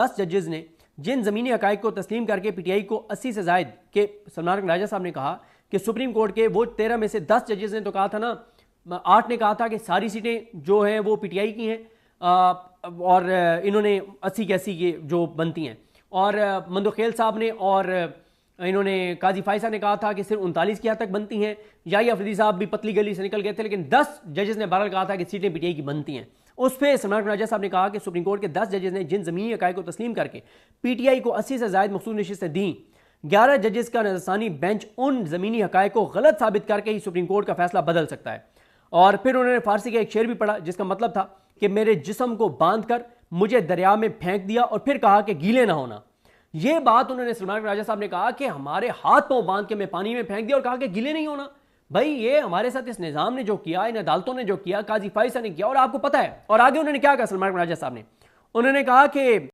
10 जजेस ने जिन ज़मीनी हक़ाइक़ को तस्लीम करके पीटीआई को 80 से ज़ायद के सलमान राजा साहब ने कहा कि सुप्रीम कोर्ट के वो 13 में से 10 जजेस ने तो कहा था ना, 8 ने कहा था कि सारी सीटें जो हैं वो पीटीआई की हैं और इन्होंने 80 की 80 की जो बनती हैं, और मंदोखेल साहब ने और इन्होंने काजी फाइसा ने कहा था कि सिर्फ 39 की हद तक बनती हैं। याहिया अफरीदी साहब भी पतली गली से निकल गए थे, लेकिन 10 जजेस ने बहरहाल कहा था कि सीटें पीटीआई की बनती हैं। उस पर सलमान राजा साहब ने कहा कि सुप्रीम कोर्ट के 10 जजेस ने जिन ज़मीनी हक़ाइक़ को तस्लीम करके पीटीआई को 80 से ज़ायद मखसूस नशिस्तें दी, 11 जजेस का नज़रसानी बेंच उन ज़मीनी हक़ाइक़ को गलत साबित करके ही सुप्रीम कोर्ट का फैसला बदल सकता है। और फिर उन्होंने फारसी का एक शेर भी पढ़ा जिसका मतलब था कि मेरे जिस्म को बांध कर मुझे दरिया में फेंक दिया और फिर कहा कि गीले ना होना। यह बात उन्होंने सलमान राजा साहब ने कहा कि हमारे हाथ पांव बांध के मैं पानी में फेंक दिया और कहा कि गीले नहीं होना। भाई ये हमारे साथ इस निजाम ने जो किया, इन अदालतों ने जो किया, काजी फाइसा ने किया, और आपको पता है। और आगे उन्होंने क्या कहा सलमान राजा साहब ने, उन्होंने कहा कि